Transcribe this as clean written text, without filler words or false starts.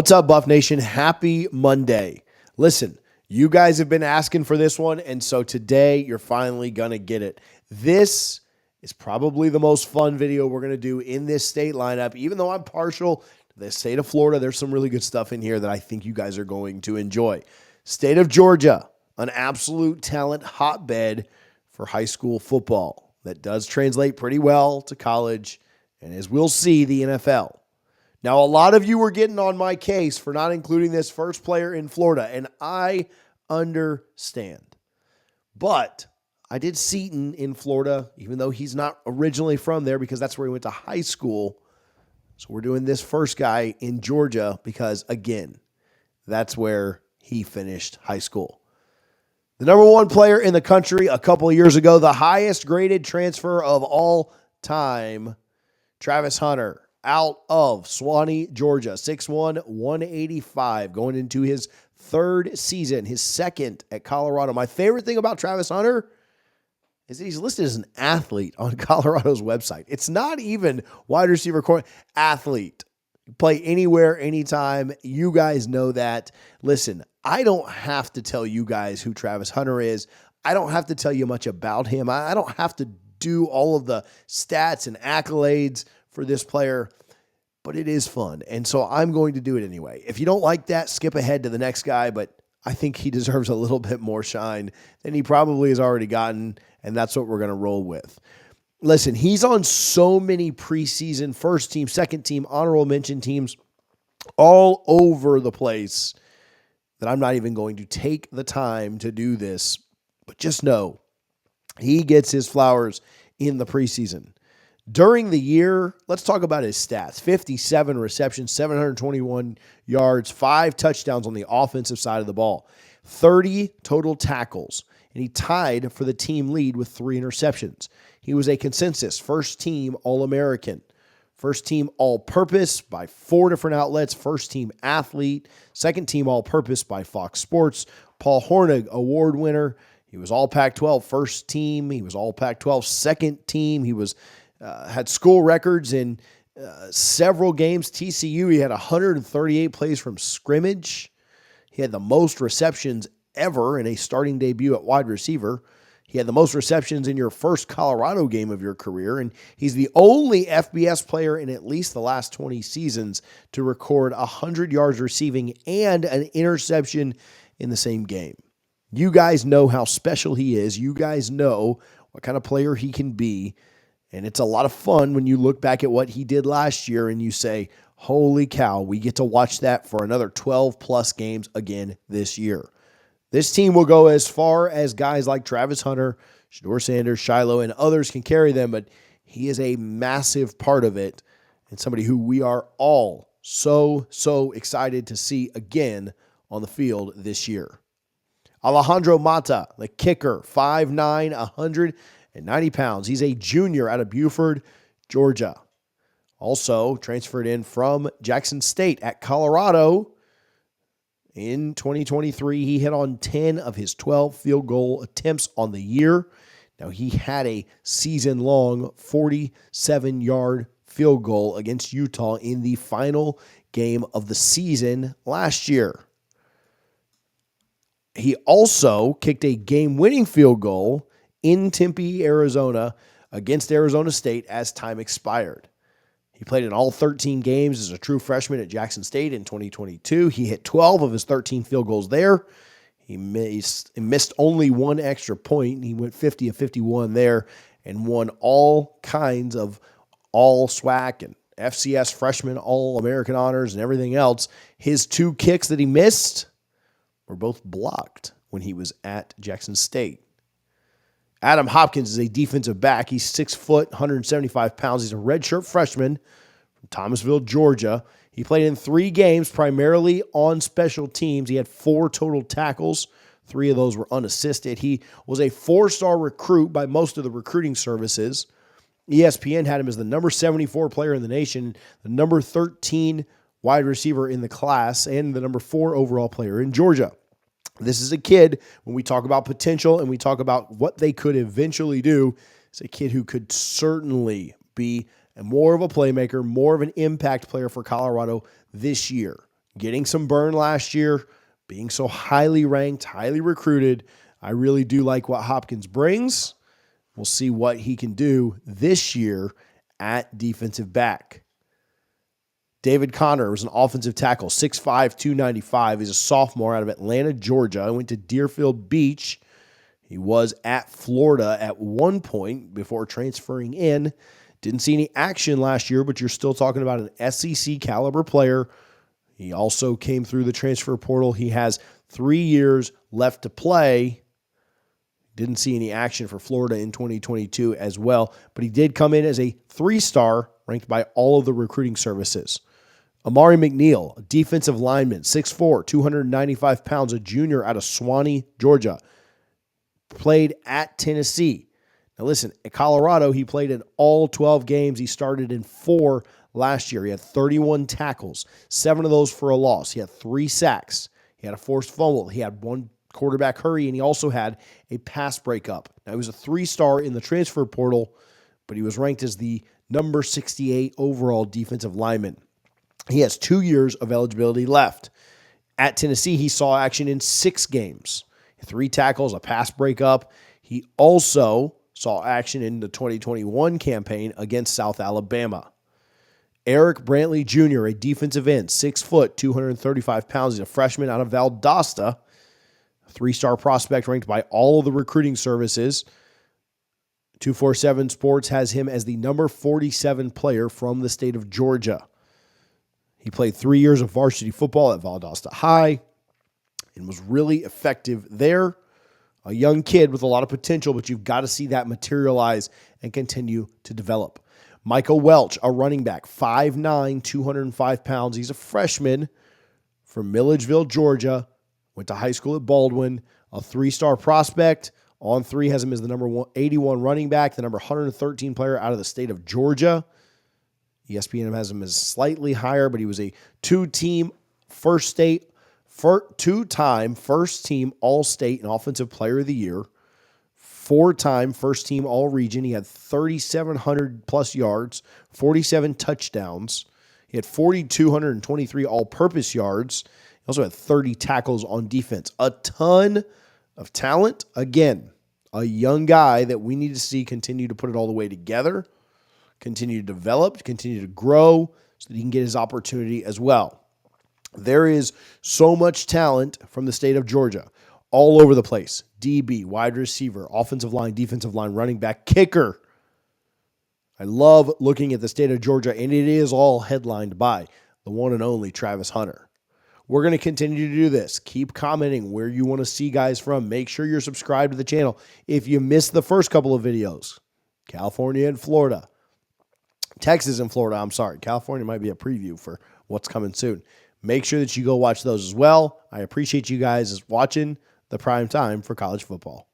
What's up, Buff Nation? Happy Monday. Listen, you guys have been asking for this one, and so today you're finally going to get it. This is probably the most fun video we're going to do in this state lineup. Even though I'm partial to the state of Florida, there's some really good stuff in here that I think you guys are going to enjoy. State of Georgia, an absolute talent hotbed for high school football that does translate pretty well to college, and as we'll see, the NFL. Now, a lot of you were getting on my case for not including this first player in Florida, and I understand. But I did Seton in Florida, even though he's not originally from there because that's where he went to high school. So we're doing this first guy in Georgia because, again, that's where he finished high school. The number one player in the country a couple of years ago, the highest graded transfer of all time, Travis Hunter, out of Suwanee, Georgia, 6'1", 185, going into his third season, his second at Colorado. My favorite thing about Travis Hunter is that he's listed as an athlete on Colorado's website. It's not even wide receiver core, athlete. Play anywhere, anytime. You guys know that. Listen, I don't have to tell you guys who Travis Hunter is. I don't have to tell you much about him. I don't have to do all of the stats and accolades for this player, but it is fun. And so I'm going to do it anyway. If you don't like that, skip ahead to the next guy, but I think he deserves a little bit more shine than he probably has already gotten, and that's what we're going to roll with. Listen, he's on so many preseason first team, second team, honorable mention teams all over the place that I'm not even going to take the time to do this, but just know he gets his flowers in the preseason. During the year, let's talk about his stats. 57 receptions, 721 yards, 5 touchdowns on the offensive side of the ball, 30 total tackles, and he tied for the team lead with 3 interceptions. He was a consensus first-team All-American, first-team All-Purpose by 4 different outlets, first-team athlete, second-team All-Purpose by Fox Sports, Paul Hornig Award winner. He was All Pac-12 first team. He was All Pac-12 second team. He was had school records in several games. TCU, he had 138 plays from scrimmage. He had the most receptions ever in a starting debut at wide receiver. He had the most receptions in your first Colorado game of your career, and he's the only FBS player in at least the last 20 seasons to record 100 yards receiving and an interception in the same game. You guys know how special he is. You guys know what kind of player he can be. And it's a lot of fun when you look back at what he did last year and you say, holy cow, we get to watch that for another 12-plus games again this year. This team will go as far as guys like Travis Hunter, Shedeur Sanders, Shiloh, and others can carry them, but he is a massive part of it and somebody who we are all so excited to see again on the field this year. Alejandro Mata, the kicker, 5'9", 190 pounds. He's a junior out of Buford, Georgia. Also transferred in from Jackson State at Colorado. In 2023, he hit on 10 of his 12 field goal attempts on the year. Now, he had a season-long 47-yard field goal against Utah in the final game of the season last year. He also kicked a game-winning field goal in Tempe, Arizona, against Arizona State as time expired. He played in all 13 games as a true freshman at Jackson State in 2022. He hit 12 of his 13 field goals there. He missed only one extra point. He went 50 of 51 there and won all kinds of all SWAC and FCS freshman All-American honors and everything else. His 2 kicks that he missed were both blocked when he was at Jackson State. Adam Hopkins is a defensive back. He's 6 foot, 175 pounds. He's a redshirt freshman from Thomasville, Georgia. He played in 3 games, primarily on special teams. He had 4 total tackles. 3 of those were unassisted. He was a 4-star recruit by most of the recruiting services. ESPN had him as the number 74 player in the nation, the number 13 wide receiver in the class, and the number 4 overall player in Georgia. This is a kid, when we talk about potential and we talk about what they could eventually do, it's a kid who could certainly be more of a playmaker, more of an impact player for Colorado this year. getting some burn last year, being so highly ranked, highly recruited. I really do like what Hopkins brings. We'll see what he can do this year at defensive back. David Connor was an offensive tackle, 6'5", 295. He's a sophomore out of Atlanta, Georgia. I went to Deerfield Beach. He was at Florida at one point before transferring in. Didn't see any action last year, but you're still talking about an SEC caliber player. He also came through the transfer portal. He has 3 years left to play. Didn't see any action for Florida in 2022 as well, but he did come in as a 3-star ranked by all of the recruiting services. Amari McNeil, a defensive lineman, 6'4", 295 pounds, a junior out of Swanee, Georgia. Played at Tennessee. Now listen, at Colorado, he played in all 12 games. He started in 4 last year. He had 31 tackles, 7 of those for a loss. He had 3 sacks. He had a forced fumble. He had 1 quarterback hurry, and he also had a pass breakup. Now, he was a 3-star in the transfer portal, but he was ranked as the number 68 overall defensive lineman. He has 2 years of eligibility left. At Tennessee, he saw action in 6 games. 3 tackles, a pass breakup. He also saw action in the 2021 campaign against South Alabama. Eric Brantley Jr., a defensive end, 6 foot, 235 pounds. He's a freshman out of Valdosta. 3-star prospect ranked by all of the recruiting services. 247 Sports has him as the number 47 player from the state of Georgia. He played 3 years of varsity football at Valdosta High and was really effective there. A young kid with a lot of potential, but you've got to see that materialize and continue to develop. Michael Welch, a running back, 5'9", 205 pounds. He's a freshman from Milledgeville, Georgia. Went to high school at Baldwin. A 3-star prospect. On 3 has him as the number 81 running back, the number 113 player out of the state of Georgia. ESPN has him as slightly higher, but he was a 2-time first-team All-State and Offensive Player of the Year. 4-time first-team All-Region. He had 3,700-plus yards, 47 touchdowns. He had 4,223 all-purpose yards. He also had 30 tackles on defense. A ton of talent. Again, a young guy that we need to see continue to put it all the way together, continue to develop, continue to grow so that he can get his opportunity as well. There is so much talent from the state of Georgia all over the place. DB, wide receiver, offensive line, defensive line, running back, kicker. I love looking at the state of Georgia, and it is all headlined by the one and only Travis Hunter. We're going to continue to do this. Keep commenting where you want to see guys from. Make sure you're subscribed to the channel. If you missed the first couple of videos, California and Florida, Texas and Florida, I'm sorry. California might be a preview for what's coming soon. Make sure that you go watch those as well. I appreciate you guys watching the prime time for college football.